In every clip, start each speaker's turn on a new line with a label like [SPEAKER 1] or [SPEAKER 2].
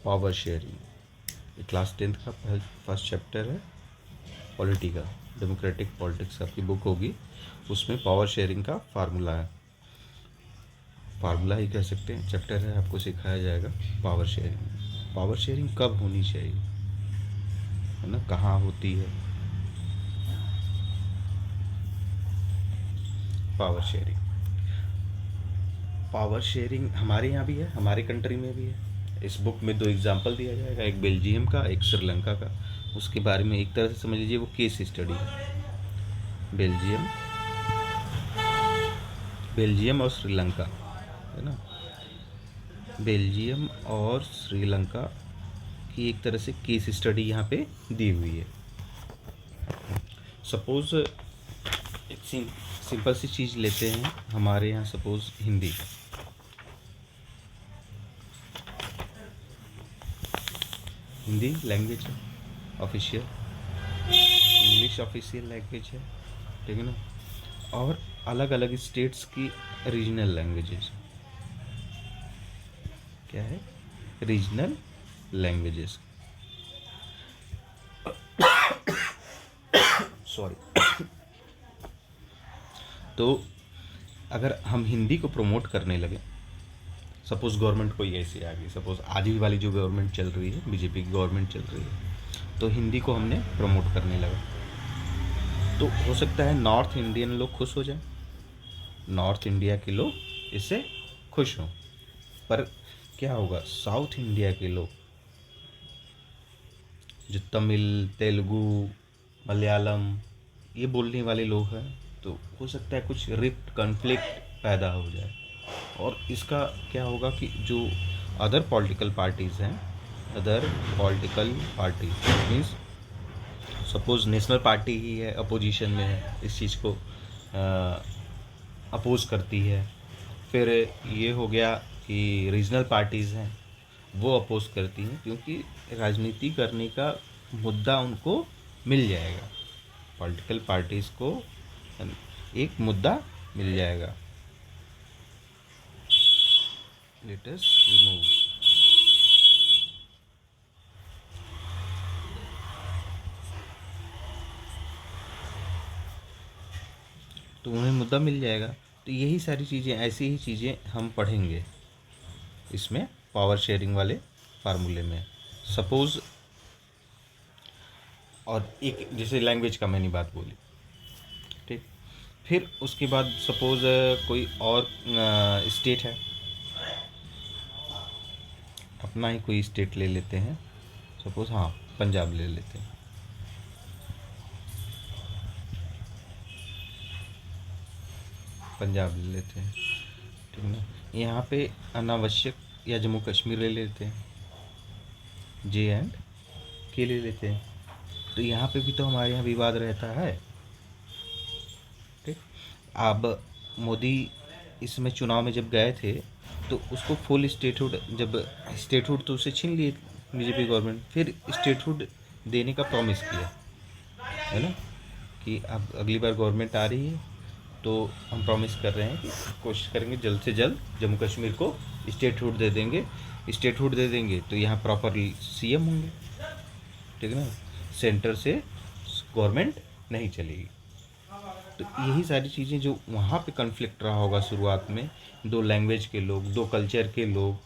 [SPEAKER 1] Power sharing, ये class 10th का first chapter है, पॉलिटी का, डेमोक्रेटिक पॉलिटिक्स आपकी बुक होगी, उसमें पावर शेयरिंग का फार्मूला है, फार्मूला ही कह सकते हैं, चैप्टर है, आपको सिखाया जाएगा पावर शेयरिंग। पावर शेयरिंग कब होनी चाहिए, है ना, कहाँ होती है पावर शेयरिंग। पावर शेयरिंग हमारे यहाँ भी है, हमारे कंट्री में भी है। इस बुक में 2 एग्जाम्पल दिया जाएगा, एक बेल्जियम का, एक श्रीलंका का। उसके बारे में एक तरह से समझ लीजिए वो केस स्टडी है। बेल्जियम और श्रीलंका, है ना, बेल्जियम और श्रीलंका की एक तरह से केस स्टडी यहाँ पे दी हुई है। सपोज एक सिंपल सी चीज़ लेते हैं, हमारे यहाँ सपोज हिंदी लैंग्वेज है ऑफिशियल, इंग्लिश ऑफिशियल लैंग्वेज है, ठीक है ना, और अलग अलग स्टेट्स की रीजनल लैंग्वेजेस, क्या है, रीजनल लैंग्वेजेस, सॉरी। तो अगर हम हिंदी को प्रमोट करने लगे, सपोज गवर्नमेंट कोई ऐसी आ गई, सपोज आज भी वाली जो गवर्नमेंट चल रही है, बीजेपी की गवर्नमेंट चल रही है, तो हिंदी को हमने प्रमोट करने लगा, तो हो सकता है नॉर्थ इंडियन लोग खुश हो जाएं, नॉर्थ इंडिया के लोग इससे खुश हों, पर क्या होगा, साउथ इंडिया के लोग जो तमिल, तेलुगु, मलयालम ये बोलने वाले लोग हैं, तो हो सकता है कुछ रिफ्ट, कॉन्फ्लिक्ट पैदा हो जाए, और इसका क्या होगा कि जो अदर पॉलिटिकल पार्टीज़ हैं, other political parties means suppose national party ही है, अपोजिशन में है, इस चीज़ को अपोज करती है, फिर ये हो गया कि रीजनल पार्टीज़ हैं वो अपोज करती हैं, क्योंकि राजनीति करने का मुद्दा उनको मिल जाएगा, पॉलिटिकल पार्टीज़ को एक मुद्दा मिल जाएगा। लेट अस रिमूव, तो उन्हें मुद्दा मिल जाएगा। तो यही सारी चीज़ें, ऐसी ही चीज़ें हम पढ़ेंगे इसमें पावर शेयरिंग वाले फार्मूले में। सपोज़, और एक जैसे लैंग्वेज का मैंने बात बोली, ठीक, फिर उसके बाद सपोज़ कोई और स्टेट है, अपना ही कोई स्टेट ले लेते हैं, सपोज़ हाँ पंजाब ले लेते हैं, पंजाब ले लेते हैं, ठीक है ना, यहाँ पे अनावश्यक, या जम्मू कश्मीर ले लेते हैं, JNK ले लेते हैं, तो यहाँ पे भी तो हमारे यहाँ विवाद रहता है, ठीक। अब मोदी इसमें चुनाव में जब गए थे तो उसको फुल स्टेटहुड, जब स्टेटहुड तो उसे छीन लिए बीजेपी गवर्नमेंट, फिर स्टेटहुड देने का प्रॉमिस किया, है ना, कि अब अगली बार गवर्नमेंट आ रही है तो हम प्रॉमिस कर रहे हैं कि कोशिश करेंगे जल्द से जल्द जम्मू कश्मीर को स्टेटहुड दे देंगे, स्टेटहुड दे देंगे तो यहाँ प्रॉपरली CM होंगे, ठीक है ना, सेंटर से गवर्नमेंट नहीं चलेगी। तो यही सारी चीज़ें जो वहाँ पे कन्फ्लिक्ट रहा होगा शुरुआत में, 2 लैंग्वेज के लोग, 2 कल्चर के लोग,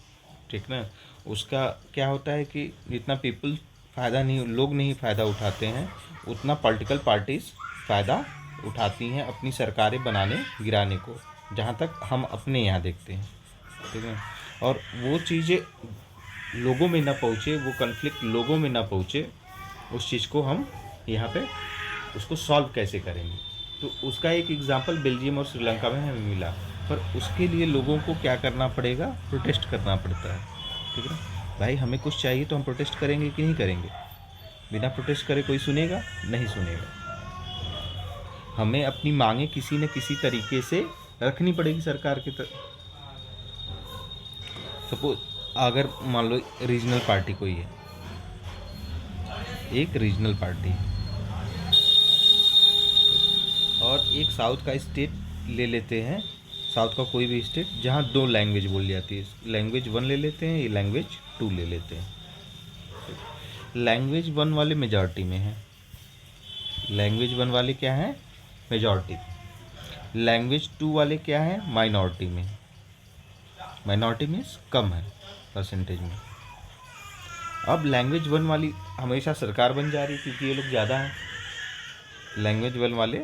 [SPEAKER 1] ठीक ना, उसका क्या होता है कि जितना पीपल फ़ायदा नहीं, लोग नहीं फ़ायदा उठाते हैं, उतना पॉलिटिकल पार्टीज़ फ़ायदा उठाती हैं अपनी सरकारें बनाने गिराने को, जहाँ तक हम अपने यहाँ देखते हैं, ठीक है। और वो चीज़ें लोगों में ना पहुँचे, वो कन्फ्लिक्ट लोगों में ना पहुँचे, उस चीज़ को हम यहाँ पे उसको सॉल्व कैसे करेंगे, तो उसका एक एग्जांपल बेल्जियम और श्रीलंका में हमें मिला, पर उसके लिए लोगों को क्या करना पड़ेगा, प्रोटेस्ट करना पड़ता है, ठीक है ना। भाई हमें कुछ चाहिए तो हम प्रोटेस्ट करेंगे कि नहीं करेंगे, बिना प्रोटेस्ट करे कोई सुनेगा नहीं सुनेगा, हमें अपनी मांगे किसी न किसी तरीके से रखनी पड़ेगी सरकार की तरफ। सपोज अगर मान लो रीजनल पार्टी कोई है, एक रीजनल पार्टी और एक साउथ का स्टेट ले लेते हैं, साउथ का कोई भी स्टेट जहाँ 2 लैंग्वेज बोली जाती है, लैंग्वेज 1 ले लेते हैं, ये लैंग्वेज 2 ले लेते हैं, लैंग्वेज वन वाले मेजॉरिटी में है, लैंग्वेज वन वाले क्या हैं, मेजॉरिटी। लैंग्वेज टू वाले क्या हैं, माइनॉरिटी में। माइनॉरिटी मीन्स कम है परसेंटेज में। अब लैंग्वेज वन वाली हमेशा सरकार बन जा रही है क्योंकि ये लोग ज़्यादा हैं। लैंग्वेज वन वाले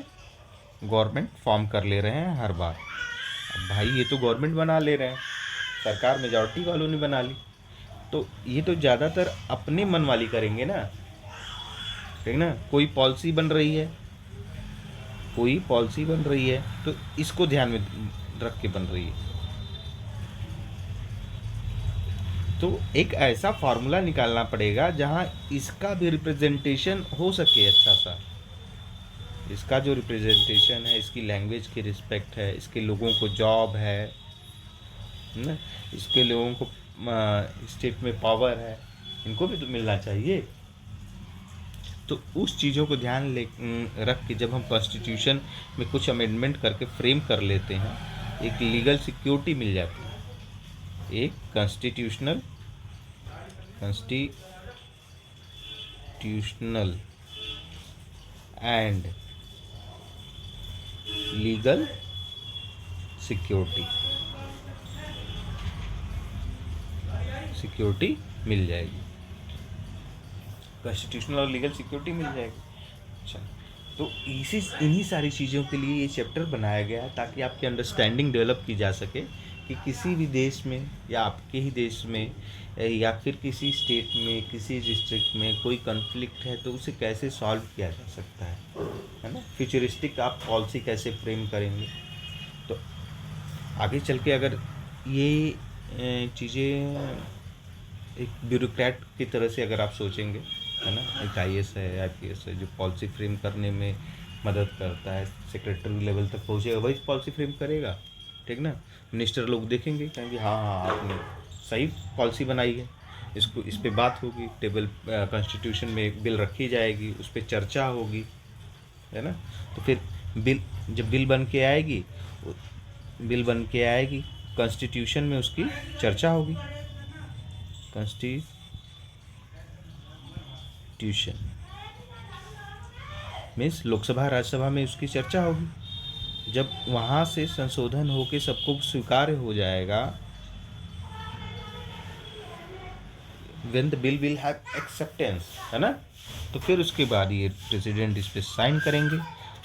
[SPEAKER 1] गवर्नमेंट फॉर्म कर ले रहे हैं हर बार। अब भाई ये तो गवर्नमेंट बना ले रहे हैं, सरकार मेजॉरिटी वालों ने बना ली, तो ये तो ज़्यादातर अपने मन वाली करेंगे ना, ठीक ना। कोई पॉलिसी बन रही है, कोई पॉलिसी बन रही है तो इसको ध्यान में रख के बन रही है। तो एक ऐसा फार्मूला निकालना पड़ेगा जहाँ इसका भी रिप्रेजेंटेशन हो सके अच्छा सा। इसका जो रिप्रेजेंटेशन है, इसकी लैंग्वेज की रिस्पेक्ट है, इसके लोगों को जॉब है ना, इसके लोगों को स्टेट में पावर है, इनको भी तो मिलना चाहिए। तो उस चीज़ों को ध्यान रख के जब हम कॉन्स्टिट्यूशन में कुछ अमेंडमेंट करके फ्रेम कर लेते हैं, एक लीगल सिक्योरिटी मिल जाती है, एक कॉन्स्टिट्यूशनल एंड लीगल सिक्योरिटी मिल जाएगी, कॉन्स्टिट्यूशनल और लीगल सिक्योरिटी मिल जाएगी। अच्छा, तो इन्हीं सारी चीज़ों के लिए ये चैप्टर बनाया गया है ताकि आपकी अंडरस्टैंडिंग डेवलप की जा सके कि किसी भी देश में या आपके ही देश में या फिर किसी स्टेट में, किसी डिस्ट्रिक्ट में कोई कॉन्फ्लिक्ट है तो उसे कैसे सॉल्व किया जा सकता है ना। फ्यूचरिस्टिक आप पॉलिसी कैसे फ्रेम करेंगे। तो आगे चल के अगर ये चीज़ें एक ब्यूरोक्रेट की तरह से अगर आप सोचेंगे, है ना, एक IAS है, IPS है जो पॉलिसी फ्रेम करने में मदद करता है, सेक्रेटरी लेवल तक पहुँचेगा वही पॉलिसी फ्रेम करेगा, ठीक ना। मिनिस्टर लोग देखेंगे, कहेंगे हाँ हाँ आपने सही पॉलिसी बनाई है, इसको इस पे बात होगी, टेबल कॉन्स्टिट्यूशन में बिल रखी जाएगी, उस पर चर्चा होगी, है ना। तो फिर जब बिल बन के आएगी कॉन्स्टिट्यूशन में उसकी चर्चा होगी, कॉन्स्टिट्यूशन मीन्स लोकसभा राज्यसभा में उसकी चर्चा होगी। जब वहाँ से संशोधन होके सबको स्वीकार्य हो जाएगा, when the bill will have acceptance, है ना, तो फिर उसके बाद ये प्रेसिडेंट इस पे साइन करेंगे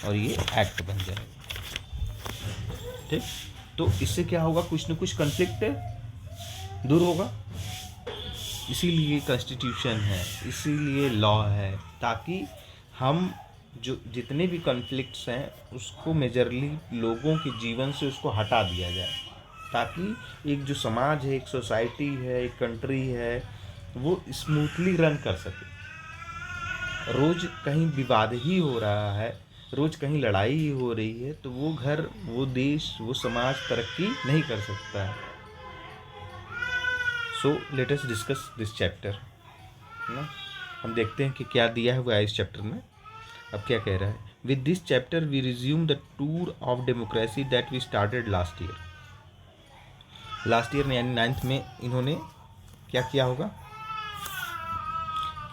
[SPEAKER 1] और ये एक्ट बन जाएगा, ठीक। तो इससे क्या होगा, कुछ न कुछ कॉन्फ्लिक्ट दूर होगा। इसीलिए कॉन्स्टिट्यूशन है, इसीलिए लॉ है, ताकि हम जो जितने भी कॉन्फ्लिक्ट्स हैं उसको मेजरली लोगों के जीवन से उसको हटा दिया जाए, ताकि एक जो समाज है, एक सोसाइटी है, एक कंट्री है, वो स्मूथली रन कर सके। रोज़ कहीं विवाद ही हो रहा है, रोज़ कहीं लड़ाई ही हो रही है, तो वो घर, वो देश, वो समाज तरक्की नहीं कर सकता है। So let us discuss this chapter, है ना। हम देखते हैं कि क्या दिया हुआ है इस चैप्टर में। अब क्या कह रहा है, with this chapter we resume the tour of democracy that we started last year. Last year में यानी 9th में इन्होंने क्या किया होगा,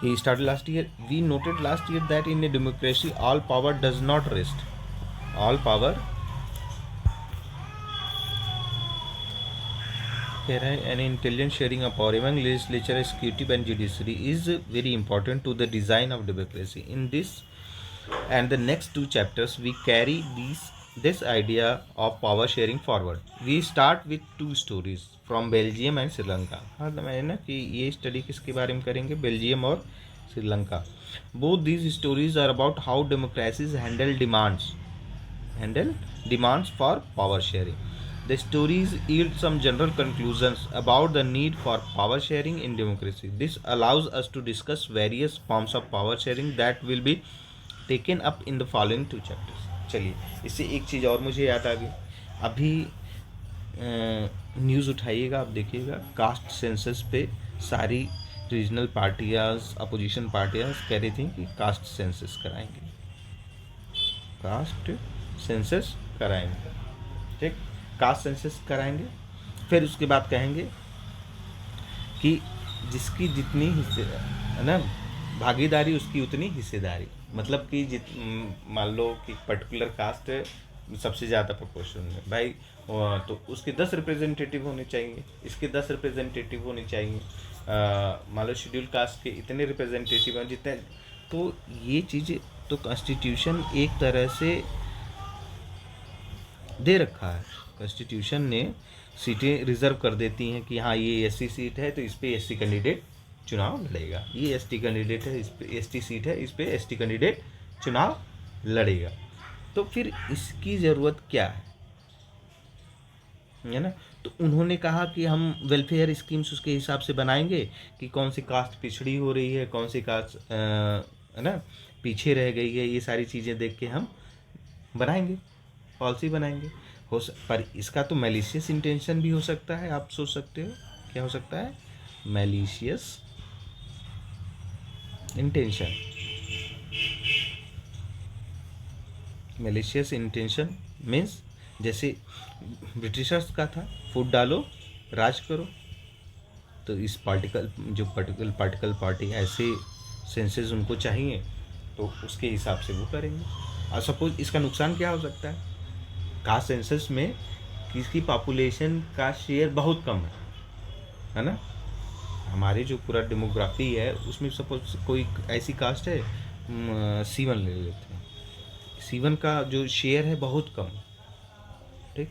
[SPEAKER 1] he started last year. We noted last year that in a democracy all power does not rest, all power कह रहा है an intelligent sharing of power among legislature, executive and judiciary is very important to the design of democracy. In this and the next two chapters we carry this idea of power sharing forward. We start with two stories from Belgium and Sri-Lanka. हाँ तो मैंने ना कि ये study किसके बारे में करेंगे, बेल्जियम और Sri Lanka. Both these stories are about how democracies handle demands for power sharing. The stories yield some general conclusions about the need for power sharing in democracy. This allows us to discuss various forms of power sharing that will be taken up in the following two chapters. चलिए, इससे एक चीज़ और मुझे याद आ गई। अभी news उठाइएगा, आप देखिएगा कास्ट सेंसस पे सारी रीजनल पार्टियाँ, अपोजिशन पार्टियाँ कह रही थी कि कास्ट सेंसस कराएंगे, ठीक, कास्ट सेंसस कराएंगे। फिर उसके बाद कहेंगे कि जिसकी जितनी हिस्से है ना भागीदारी, उसकी उतनी हिस्सेदारी। मतलब कि मान लो कि पर्टिकुलर कास्ट है सबसे ज़्यादा प्रोपोर्शन में भाई, तो उसके 10 रिप्रेजेंटेटिव होने चाहिए, इसके 10 रिप्रेजेंटेटिव होने चाहिए। मान लो शेड्यूल कास्ट के इतने रिप्रेजेंटेटिव हैं जितने, तो ये चीज़ तो कॉन्स्टिट्यूशन एक तरह से दे रखा है। कॉन्स्टिट्यूशन ने सीटें रिजर्व कर देती हैं कि हाँ ये एससी सीट है तो इस पर एससी कैंडिडेट चुनाव लड़ेगा, ये एसटी कैंडिडेट है इस पर एसटी सीट है इस पर एसटी कैंडिडेट चुनाव लड़ेगा। तो फिर इसकी ज़रूरत क्या है ना। तो उन्होंने कहा कि हम वेलफेयर स्कीम्स उसके हिसाब से बनाएंगे कि कौन सी कास्ट पिछड़ी हो रही है, कौन सी कास्ट है ना पीछे रह गई है, ये सारी चीज़ें देख के हम बनाएंगे, पॉलिसी बनाएंगे। पर इसका तो मैलिशियस इंटेंशन भी हो सकता है। आप सोच सकते हो क्या हो सकता है, malicious intention. Malicious intention means जैसे ब्रिटिशर्स का था, फूट डालो राज करो, तो इस पार्टिकल पार्टी ऐसे सेंसेस उनको चाहिए तो उसके हिसाब से वो करेंगे। और सपोज इसका नुकसान क्या हो सकता है, कास्ट सेंसस में किसकी पॉपुलेशन का शेयर बहुत कम है ना। हमारी जो पूरा डेमोग्राफी है उसमें सपोज कोई ऐसी कास्ट है, C1 ले लेते हैं, C1 का जो शेयर है बहुत कम, ठीक।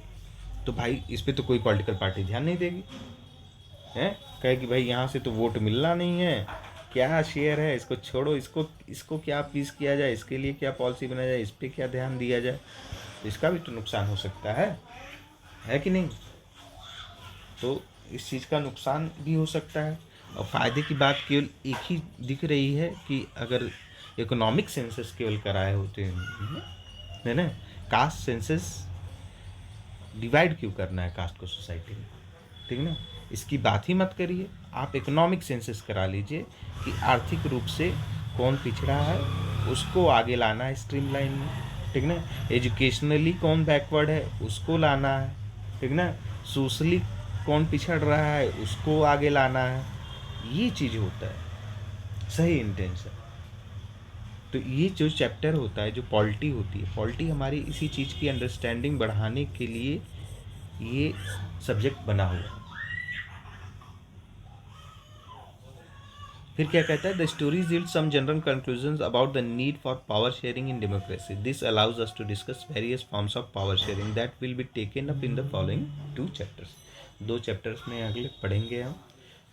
[SPEAKER 1] तो भाई इस पर तो कोई पॉलिटिकल पार्टी ध्यान नहीं देगी, है कहे कि भाई यहाँ से तो वोट मिलना नहीं है, क्या शेयर है इसको छोड़ो, इसको क्या पीस किया जाए, इसके लिए क्या पॉलिसी बनाया जाए, इस पर क्या ध्यान दिया जाए। तो इसका भी तो नुकसान हो सकता है कि नहीं। तो इस चीज़ का नुकसान भी हो सकता है। और फ़ायदे की बात केवल एक ही दिख रही है कि अगर इकोनॉमिक सेंसस केवल कराए होते हैं, है ना। कास्ट सेंसस डिवाइड क्यों करना है कास्ट को सोसाइटी में, ठीक ना। इसकी बात ही मत करिए, आप इकोनॉमिक सेंसस करा लीजिए कि आर्थिक रूप से कौन पिछड़ा है उसको आगे लाना है स्ट्रीमलाइन में, ठीक ना। एजुकेशनली कौन बैकवर्ड है उसको लाना है, ठीक ना। सोशली कौन पिछड़ रहा है उसको आगे लाना है, ये चीज़ होता है सही इंटेंशन। तो ये जो चैप्टर होता है, जो पॉलिटी होती है, पॉलिटी हमारी इसी चीज़ की अंडरस्टैंडिंग बढ़ाने के लिए ये सब्जेक्ट बना हुआ है। फिर क्या कहता है, the stories yield some general conclusions about the need for power sharing in democracy. This allows us to discuss various forms of power sharing that will be taken up in the following 2 chapters. 2 chapters में अगले पढ़ेंगे हम।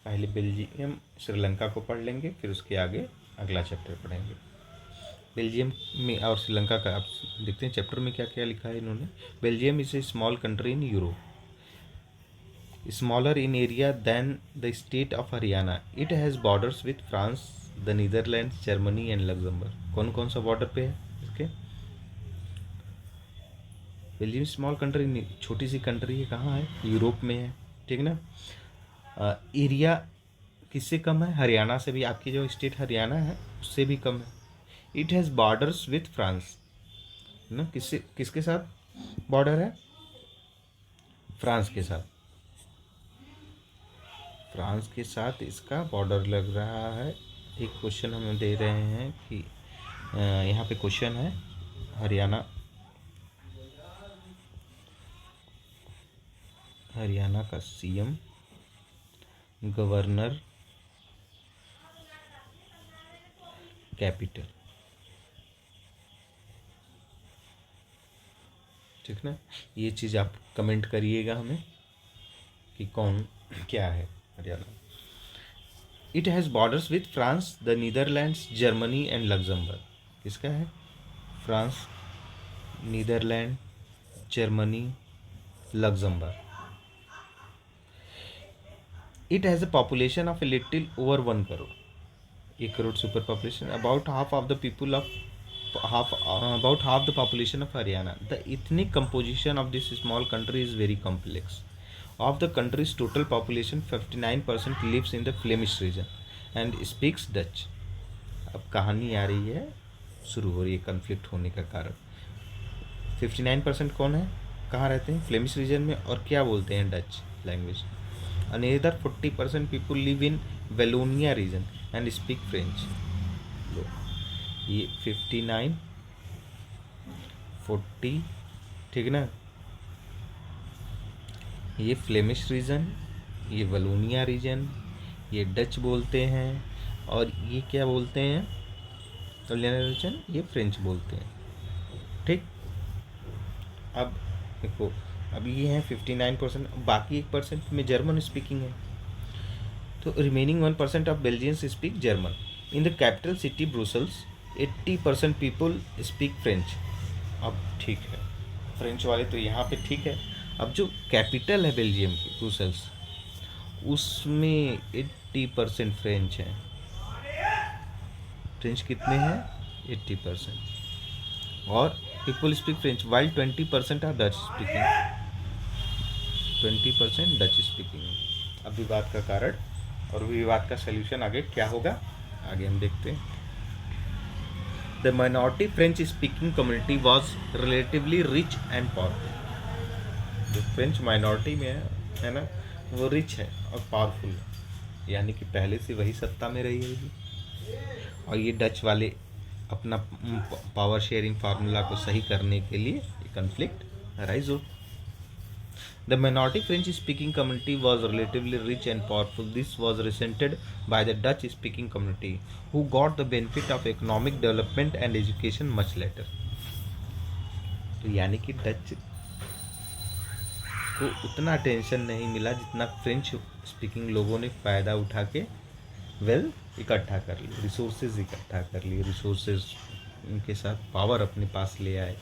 [SPEAKER 1] पहले Belgium Sri Lanka को पढ़ लेंगे, फिर उसके आगे अगला चैप्टर पढ़ेंगे। बेल्जियम में और श्रीलंका का आप देखते हैं चैप्टर में क्या क्या लिखा है इन्होंने। Belgium is a small country in Europe, smaller in area than the state of Haryana. It has borders with France, the Netherlands, Germany and Luxembourg. कौन कौन सा बॉर्डर पे है इसके। बेल्जियम स्मॉल कंट्री, छोटी सी कंट्री है, कहाँ है, यूरोप में है, ठीक ना। एरिया किससे कम है, हरियाणा से भी, आपकी जो स्टेट हरियाणा है उससे भी कम है। It has borders with France, है ना। किसके साथ बॉर्डर है, फ्रांस के साथ। फ्रांस के साथ इसका बॉर्डर लग रहा है। एक क्वेश्चन हमें दे रहे हैं कि यहाँ पे क्वेश्चन है, हरियाणा का सीएम, गवर्नर, कैपिटल, ठीक ना। ये चीज़ आप कमेंट करिएगा हमें कि कौन क्या है Haryana. It has borders with France, the Netherlands, Germany and Luxembourg. किसका है, France, Netherland, Germany, Luxembourg. It has a population of a little over 1 crore, 1 crore super population, about half the population of Haryana. The ethnic composition of this small country is very complex. Of the country's total population, 59% lives in the Flemish region and speaks Dutch. अब कहानी आ रही है, शुरू हो रही है conflict होने का कारण। 59% कौन है, कहाँ रहते हैं, फ्लेमिश रीजन में, और क्या बोलते हैं, Dutch language. Another 40% people live in Wallonia region and speak French. ये 59, 40, ठीक ना, ये फ्लेमिश रीजन, ये वलोनिया रीजन, ये डच बोलते हैं, और ये क्या बोलते हैं, इटालियन रीजन, ये फ्रेंच बोलते हैं। ठीक, अब देखो, अब ये हैं 59%, बाकी 1% में जर्मन स्पीकिंग है। तो remaining 1% of Belgians speak German. In the capital city Brussels 80% people speak French. अब ठीक है, फ्रेंच वाले तो यहाँ पे ठीक है। अब जो कैपिटल है बेल्जियम की, ब्रुसल्स, उसमें 80% फ्रेंच है। फ्रेंच कितने हैं? 80%। और people speak French while 20% are Dutch speaking. 20% Dutch speaking. अब विवाद का कारण और विवाद का सल्यूशन आगे क्या होगा, आगे हम देखते हैं। The minority French speaking community was relatively rich and powerful. जो फ्रेंच माइनॉरिटी में है ना, वो रिच है और पावरफुल है, यानी कि पहले से वही सत्ता में रही होगी। और ये डच वाले अपना पावर शेयरिंग फार्मूला को सही करने के लिए ये कन्फ्लिक्ट राइज हो। The minority French-speaking community was relatively rich and powerful. This was resented by the Dutch-speaking community, who got the benefit of economic development and education much later. तो यानी कि डच को उतना टेंशन नहीं मिला जितना French speaking लोगों ने फ़ायदा उठा के इकट्ठा कर लिए, रिसोर्सेज इकट्ठा कर लिए, रिसोर्सेज उनके साथ पावर अपने पास ले आए।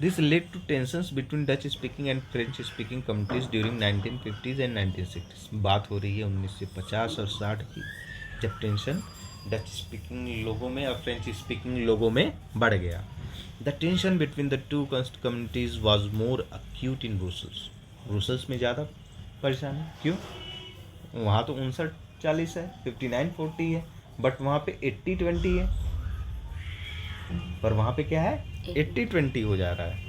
[SPEAKER 1] This led to tensions between Dutch-speaking and French-speaking communities during 1950s and 1960s. बात हो रही है 1950 और 60 की, जब टेंशन डच स्पीकिंग लोगों में और फ्रेंच स्पीकिंग लोगों में बढ़ गया। The tension between the two communities was more acute in Brussels. Brussels में ज़्यादा परेशान है, क्यों? वहाँ तो 59-40 है, 59-40 है, बट वहाँ पे 80-20 है, पर वहाँ पे क्या है, 80-20 हो जा रहा है।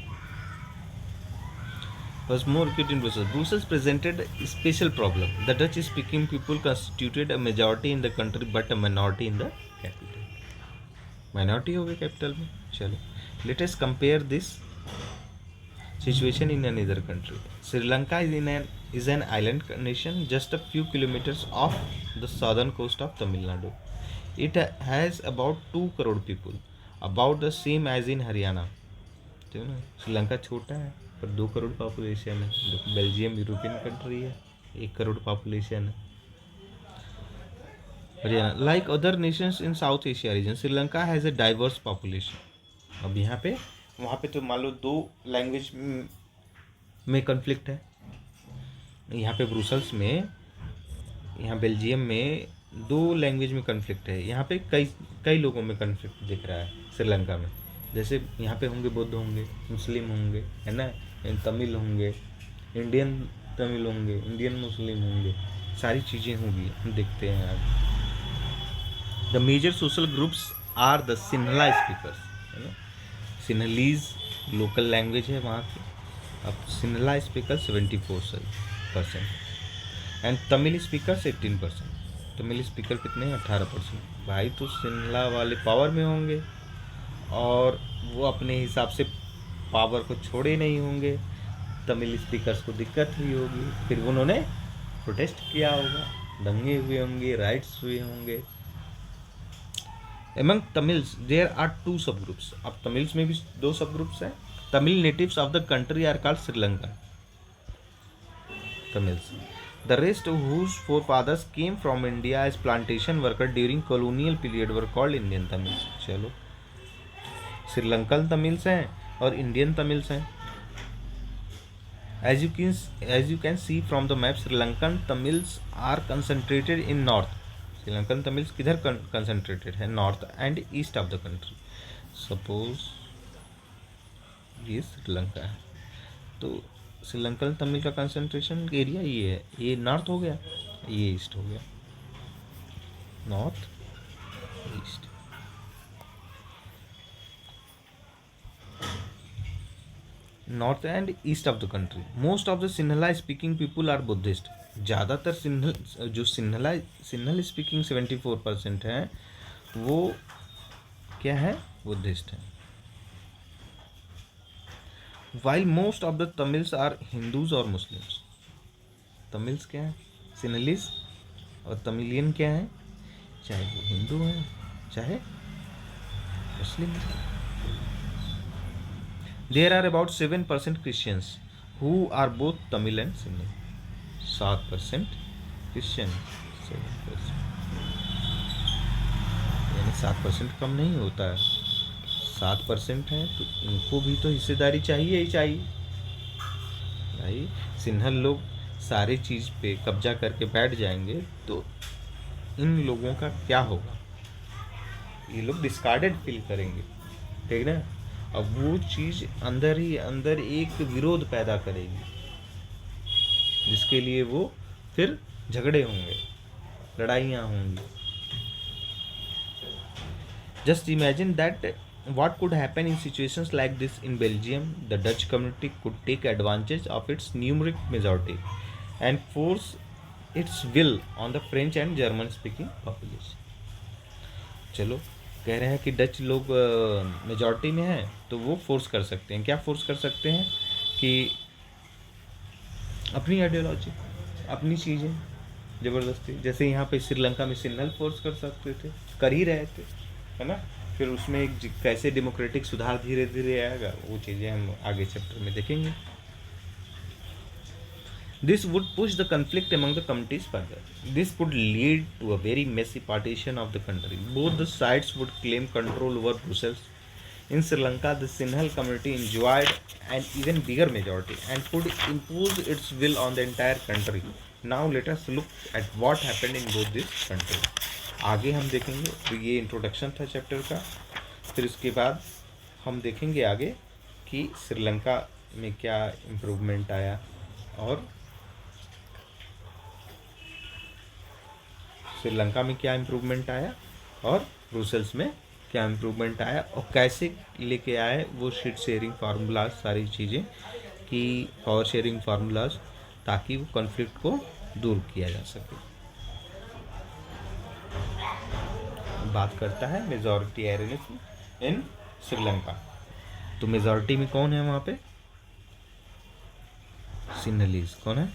[SPEAKER 1] Was more acute in Brussels. Brussels presented a special problem. The Dutch-speaking people constituted a majority in the country, but a minority in the capital. Minority हो गए कैपिटल में। चलो, let us compare this situation in another country. Sri Lanka is an island nation just a few kilometers off the southern coast of Tamil Nadu. It has about 2 crore people, about the same as in Haryana. तो ना, श्रीलंका छोटा है पर 2 crore population है। देखो, Belgium European country है, 1 crore population है। Haryana, like other Nations in south Asia region, Sri Lanka has a diverse population. अब यहाँ पे, वहाँ पे तो मान लो 2 लैंग्वेज में कन्फ्लिक्ट है। यहाँ पे ब्रुसल्स में, यहाँ बेल्जियम में 2 लैंग्वेज में कन्फ्लिक्ट है। यहाँ पे कई लोगों में कन्फ्लिक्ट दिख रहा है श्रीलंका में। जैसे यहाँ पे होंगे बुद्ध होंगे, मुस्लिम होंगे, है ना, तमिल होंगे, इंडियन तमिल होंगे, इंडियन मुस्लिम होंगे, सारी चीज़ें होंगी, हम देखते हैं आज। The major social groups are the Sinhala speakers, है ना, सिन्हलीज लोकल लैंग्वेज है वहाँ की। अब Sinhala speaker 74% and Tamil speaker 18%। Tamil speaker कितने हैं? 18%। भाई तो सिन्हला वाले पावर में होंगे और वो अपने हिसाब से पावर को छोड़े नहीं होंगे, तमिल स्पीकर्स को दिक्कत हुई होगी, फिर उन्होंने प्रोटेस्ट किया होगा, दंगे हुए होंगे, राइट्स हुए होंगे। एमंग तमिल्स देयर आर 2 सब ग्रुप्स। अब तमिल्स में भी 2 सब ग्रुप्स हैं। Tamil natives of the country are called Sri Lankan Tamils. The rest, whose forefathers came from India as plantation workers during colonial period, were called Indian Tamils. चलो, श्रीलंकन तमिल्स हैं और इंडियन तमिल्स हैं। As you can see from the map, Sri Lankan Tamils are concentrated in north. Sri Lankan Tamils किधर concentrated है? North and east of the country. Suppose ये श्रीलंका है, तो श्रीलंकन तमिल का कंसंट्रेशन एरिया ये है, ये नॉर्थ हो गया, ये ईस्ट हो गया, north east. North and east of the country. Most of the Sinhala speaking people are Buddhist. ज़्यादातर सिन्हल जो सिन्हल स्पीकिंग 74% हैं वो क्या है, बुद्धिस्ट हैं। While most of the Tamils are Hindus और मुस्लिम्स। तमिल्स क्या है, सिन्हलीस और तमिलियन क्या है, चाहे वो हिंदू हैं चाहे मुस्लिम हैं। There are about 7% Christians who are both Tamil and Sindhi. 7% Christian, 7%, यानी 7% कम नहीं होता है। 7% है तो इनको भी तो हिस्सेदारी चाहिए ही चाहिए भाई। सिन्हल लोग सारी चीज़ पे कब्जा करके बैठ जाएंगे तो इन लोगों का क्या होगा, ये लोग डिस्कार्डेड फील करेंगे, ठीक ना। अब वो चीज़ अंदर ही अंदर एक विरोध पैदा करेगी जिसके लिए वो फिर झगड़े होंगे, लड़ाइयाँ होंगी। Just imagine that what could happen in situations like this in Belgium. The Dutch community could take advantage of its numeric majority and force its will on the French and German speaking population. चलो कह रहे हैं कि Dutch लोग majority में हैं तो वो फोर्स कर सकते हैं, क्या फोर्स कर सकते हैं कि अपनी आइडियोलॉजी, अपनी चीज़ें ज़बरदस्ती, जैसे यहाँ पे श्रीलंका में सिन्हल फोर्स कर सकते थे, कर ही रहे थे, है ना। फिर उसमें एक कैसे डेमोक्रेटिक सुधार धीरे धीरे आएगा वो चीज़ें हम आगे चैप्टर में देखेंगे। This would push the conflict among the communities further. This could lead to a very messy partition of the country. Both the sides would claim control over Brussels. In Sri Lanka, the Sinhal community enjoyed an even bigger majority and could impose its will on the entire country. Now let us look at what happened in both these countries. आगे हम देखेंगे, तो ये introduction था chapter का। फिर इसके बाद हम देखेंगे आगे कि श्रीलंका में क्या इम्प्रूवमेंट आया और श्रीलंका में क्या इम्प्रूवमेंट आया और ब्रुसेल्स में क्या इम्प्रूवमेंट आया और कैसे लेके आए वो शीट शेयरिंग फार्मूलाज, सारी चीज़ें कि पावर शेयरिंग फार्मूलाज, ताकि वो कॉन्फ्लिक्ट को दूर किया जा सके। बात करता है मेजॉरिटेरियनिज्म इन श्रीलंका। तो मेजॉरिटी में कौन है वहाँ पे, सिन्हलीज। कौन है,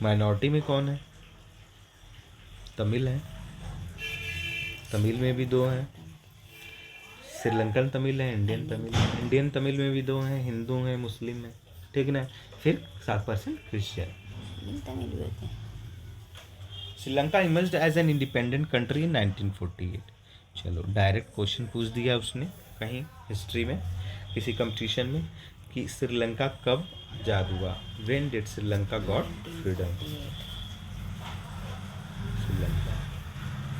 [SPEAKER 1] माइनॉरिटी में कौन है, तमिल है। तमिल में भी 2 हैं, श्रीलंकन तमिल है, इंडियन तमिल है। इंडियन तमिल में भी 2 हैं, हिंदू हैं, मुस्लिम है, ठीक ना। फिर 7% Christian. Sri Lanka emerged as an independent country in 1948। चलो डायरेक्ट क्वेश्चन पूछ दिया उसने कहीं हिस्ट्री में किसी कंपटीशन में कि श्रीलंका कब आज़ाद हुआ, when did Sri Lanka got freedom. Sri Lanka,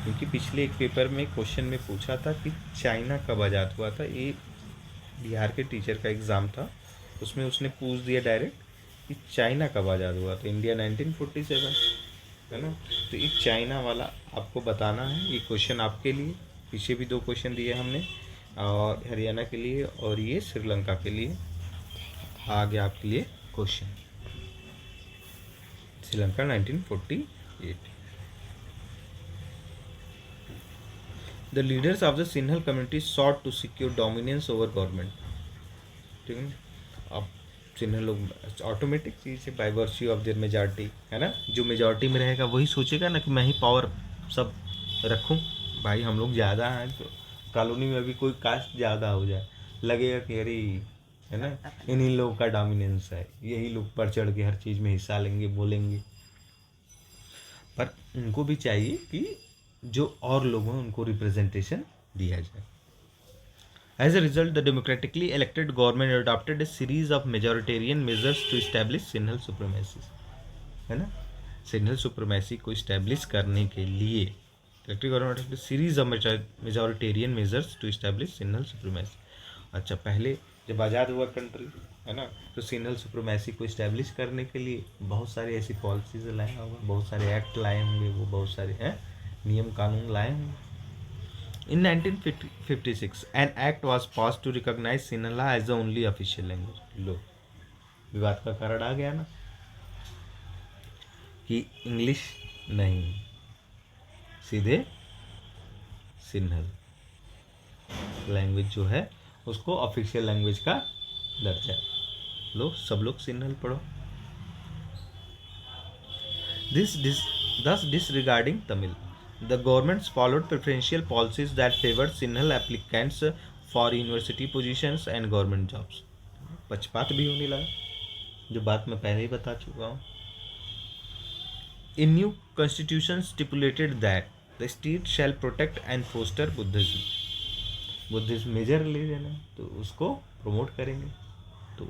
[SPEAKER 1] क्योंकि पिछले एक पेपर में क्वेश्चन में पूछा था कि चाइना कब आज़ाद हुआ था, ये बिहार के टीचर का एग्ज़ाम था, उसमें उसने पूछ दिया डायरेक्ट कि चाइना कब आज़ाद हुआ, तो इंडिया 1947, है ना। तो ये चाइना वाला आपको बताना है, ये क्वेश्चन आपके लिए। पीछे भी 2 क्वेश्चन दिए हमने, और हरियाणा के लिए और ये श्रीलंका के लिए। आगे आपके लिए question, Sri Lanka 1948। The leaders of the Sinhal community sought to secure dominance over government, ठीक है। अब सिन्हल लोग ऑटोमेटिक चीज़ है, by virtue of their majority, है ना। जो मेजॉरिटी में रहेगा वही सोचेगा ना कि मैं ही पावर सब रखूं। भाई हम लोग ज़्यादा हैं तो कॉलोनी में अभी कोई कास्ट ज़्यादा हो जाए, लगेगा कि अरे, है ना, इन्हीं लोगों का डोमिनेंस है, यही लोग बढ़ चढ़ के हर चीज़ में हिस्सा लेंगे, बोलेंगे। पर उनको भी चाहिए कि जो और लोग हैं उनको रिप्रेजेंटेशन दिया जाए। As a result, the democratically elected government adopted a series of majoritarian measures to establish Sinhal supremacy, है ना। सिन्हल सुप्रीमेसी को इस्टेब्लिश करने के लिए elected government series of majoritarian measures to establish Sinhala supremacy. अच्छा, पहले जब आज़ाद हुआ कंट्री, है ना, तो सिन्हल सुप्रीमेसी को इस्टेब्लिश करने के लिए बहुत सारी ऐसी पॉलिसीज लाए होंगे, बहुत सारे एक्ट लाए होंगे, वो बहुत सारे हैं नियम कानून लाए हैं। In 1956, an act was passed to recognize Sinhala as the only official language. लो, विवाद का कारण आ गया ना कि इंग्लिश नहीं, सीधे सिन्हल लैंग्वेज जो है उसको ऑफिशियल लैंग्वेज का दर्जा। लो, सब लोग सिन्हल पढ़ो। Thus disregarding Tamil, the governments followed preferential policies that favored Sinhal applicants for university positions and government jobs. पक्षपात भी होने लगा, जो बात मैं पहले ही बता चुका हूँ। A new constitution stipulated that the state shall protect and foster Buddhism. Buddhism major religion है तो उसको प्रमोट करेंगे। तो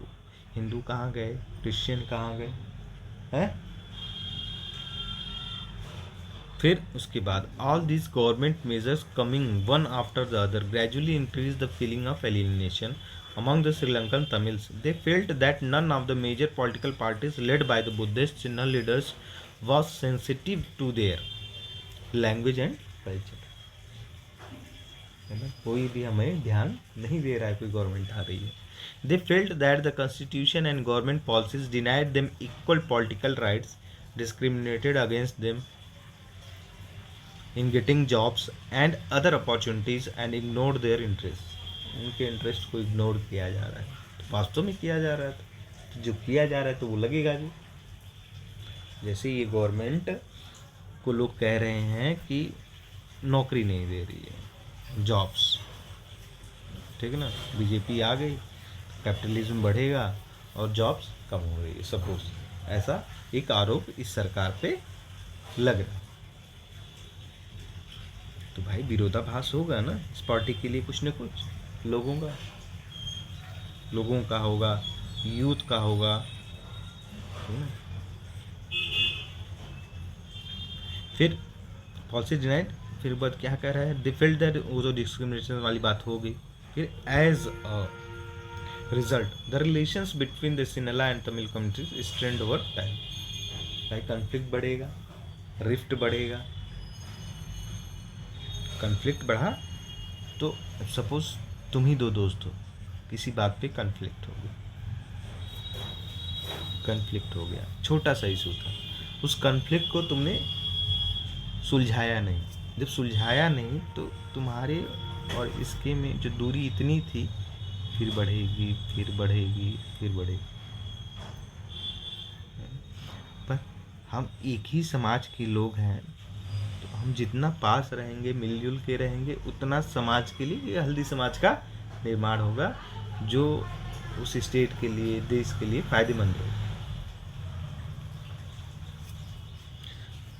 [SPEAKER 1] हिंदू कहाँ गए, क्रिश्चियन कहाँ गए हैं? फिर उसके बाद all this government measures coming one after the other gradually increase the feeling of alienation among the Sri Lankan Tamils. They felt that none of the major political parties led by the Buddhist Sinhala leaders was sensitive to their language and culture. है ना, कोई भी हमें ध्यान नहीं दे रहा है, कोई गवर्नमेंट आ रही है। They felt that the constitution and government policies denied them equal political rights, discriminated against them in getting jobs and other opportunities and ignored their interests. उनके इंटरेस्ट को इग्नोर किया जा रहा है, तो वास्तव में किया जा रहा है, तो जो किया जा रहा है तो वो लगेगा भी। जैसे ये गवर्नमेंट को लोग कह रहे हैं कि नौकरी नहीं दे रही है, जॉब्स, ठीक है ना, बीजेपी आ गई, कैपिटलिज्म बढ़ेगा और जॉब्स कम हो रही है, सपोज ऐसा एक आरोप इस सरकार पे लग रहा है। तो भाई विरोधाभास होगा ना इस पार्टी के लिए, कुछ न कुछ लोगों का होगा, यूथ का होगा, है ना। फिर पॉलिसी डिनाइड, फिर बाद क्या कह रहा है, दे फेल्ट दैट, वो जो डिस्क्रिमिनेशन वाली बात होगी। फिर as a result the relations between the Sinhala and Tamil communities strained over time. भाई कन्फ्लिक्ट बढ़ेगा, रिफ्ट बढ़ेगा, कन्फ्लिक्ट बढ़ा तो सपोज तुम ही दो दोस्त हो, किसी बात पे कन्फ्लिक्ट हो गया, छोटा सा इशू था, उस कन्फ्लिक्ट को तुमने सुलझाया नहीं। जब सुलझाया नहीं तो तुम्हारे और इसके में जो दूरी इतनी थी, फिर बढ़ेगी, फिर बढ़ेगी, फिर बढ़ेगी। पर हम एक ही समाज के लोग हैं, तो हम जितना पास रहेंगे, मिलजुल के रहेंगे, उतना समाज के लिए, हेल्दी समाज का निर्माण होगा, जो उस स्टेट के लिए, देश के लिए फायदेमंद होगा।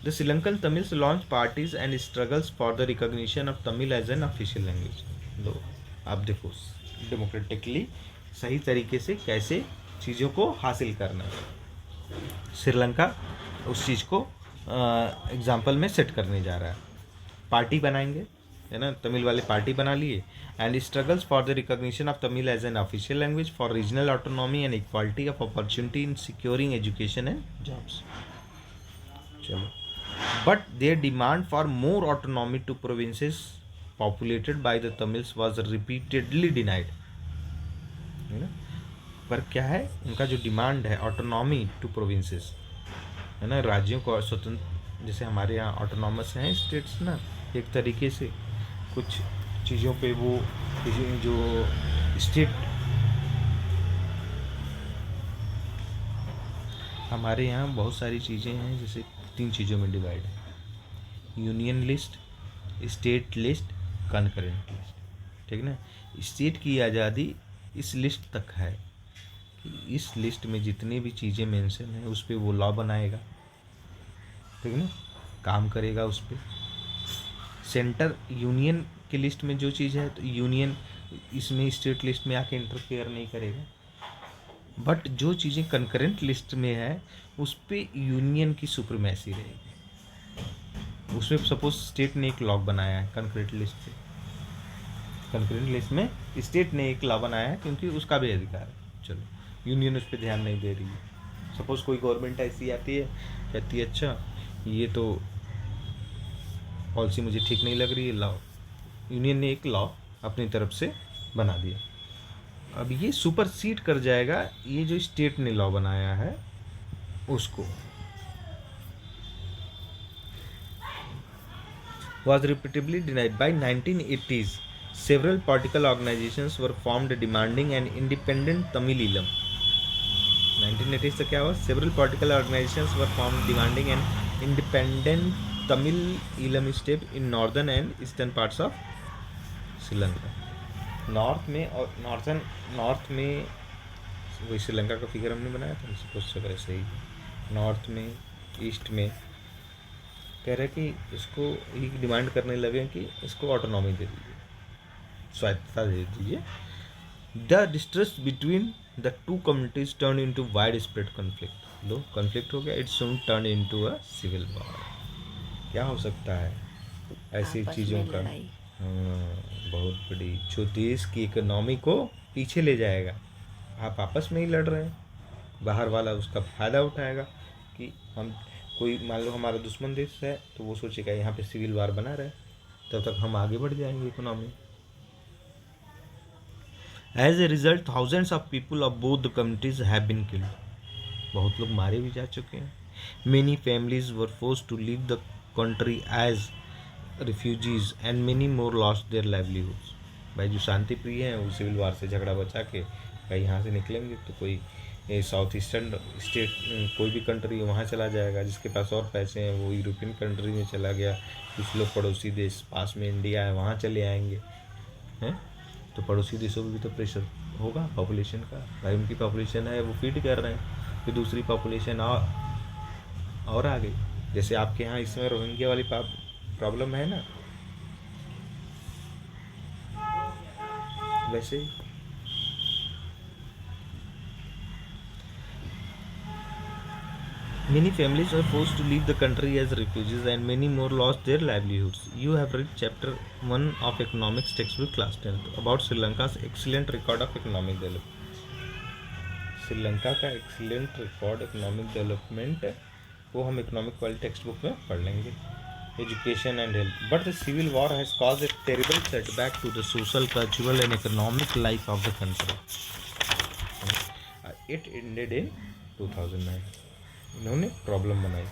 [SPEAKER 1] The Sri Lankan Tamils launched parties and struggles for the recognition of Tamil as an official language. लो, आप देखो डेमोक्रेटिकली सही तरीके से कैसे चीज़ों को हासिल करना है। श्रीलंका उस चीज़ को एग्जाम्पल में सेट करने जा रहा है। पार्टी बनाएंगे, है ना, तमिल वाले पार्टी बना लिए। And struggles for the recognition of Tamil as an official language for regional autonomy and equality of opportunity in securing education and jobs. चलो, but their demand for more autonomy to provinces populated by the Tamils was repeatedly denied, है ना। पर क्या है उनका जो demand है, autonomy to provinces, है ना, राज्यों को स्वतंत्र, जैसे हमारे यहाँ ऑटोनॉमस हैं स्टेट्स ना, एक तरीके से कुछ चीज़ों पे वो जो स्टेट, हमारे यहाँ बहुत सारी चीज़ें हैं, जैसे 3 चीज़ों में डिवाइड है, union list, state list, concurrent list, ठीक ना। स्टेट की आज़ादी इस लिस्ट तक है कि इस लिस्ट में जितनी भी चीज़ें मेंशन हैं उस पर वो लॉ बनाएगा, ठीक ना, काम करेगा उस पर। सेंटर यूनियन की लिस्ट में जो चीज़ है तो यूनियन इसमें स्टेट लिस्ट में आके इंटरफेयर नहीं करेगा। बट जो चीज़ें कंकरेंट लिस्ट में है उस पर यूनियन की सुप्रीमेसी रहेगी। उसमें सपोज स्टेट ने एक लॉ बनाया है कंकरेंट लिस्ट से, कंकरेंट लिस्ट में स्टेट ने एक लॉ बनाया है क्योंकि उसका भी अधिकार है, चलो यूनियन उस पर ध्यान नहीं दे रही है। सपोज कोई गवर्नमेंट ऐसी आती है, कहती है अच्छा ये तो पॉलिसी मुझे ठीक नहीं लग रही है, लॉ यूनियन ने एक लॉ अपनी तरफ से बना दिया। अब ये सुपरसीड कर जाएगा ये जो स्टेट ने लॉ बनाया है उसको। Was repeatedly denied by 1980s. Several political organizations were formed demanding an independent Tamil Eelam. 1980s से क्या हुआ? Several political organizations were formed demanding an independent Tamil Eelam state in northern and eastern parts of Sri Lanka. North में और north में वही श्रीलंका का figure हमने बनाया था, सपोज वैसे ही नॉर्थ में, ईस्ट में कह रहे कि इसको ही डिमांड करने लगे कि इसको ऑटोनॉमी दे दीजिए, स्वायत्तता दे दीजिए। The distress between the two communities turn into widespread conflict. लो कॉन्फ्लिक्ट हो गया, it soon turn into a civil war. क्या हो सकता है ऐसी चीज़ों का? बहुत बड़ी, जो देश की इकोनॉमी को पीछे ले जाएगा। आप आपस में ही लड़ रहे हैं, बाहर वाला उसका फ़ायदा उठाएगा कि हम कोई मान लो हमारा दुश्मन देश है तो वो सोचेगा यहाँ पे सिविल वार बना रहे, तब तक हम आगे बढ़ जाएंगे economy. As a result thousands of people of both the communities have been killed. बहुत लोग मारे भी जा चुके हैं। Many families were forced to leave the country as refugees and many more lost their livelihoods. भाई जो शांति प्रिय हैं वो सिविल वार से झगड़ा बचा के भाई यहाँ से निकलेंगे तो कोई साउथ ईस्टर्न स्टेट कोई भी कंट्री वहाँ चला जाएगा, जिसके पास और पैसे हैं वो यूरोपियन कंट्री में चला गया, कुछ लोग पड़ोसी देश पास में इंडिया है वहाँ चले आएंगे हैं। तो पड़ोसी देशों में भी तो प्रेशर होगा पॉपुलेशन का, भाई उनकी पॉपुलेशन है वो फीड कर रहे हैं, फिर दूसरी पॉपुलेशन और आ गई। जैसे आपके यहाँ इसमें रोहिंग्या वाली प्रॉब्लम है ना, वैसे ही many families were forced to leave the country as refugees and many more lost their livelihoods. You have read chapter 1 of economics textbook class 10th about Sri Lanka's excellent record of economic development. Sri Lanka का excellent record economic development वो हम economic वाली text book में पढ़ लेंगे। Education and health. But the civil war has caused a terrible setback to the social, cultural and economic life of the country. It ended in 2009। इन्होंने problem बनाई।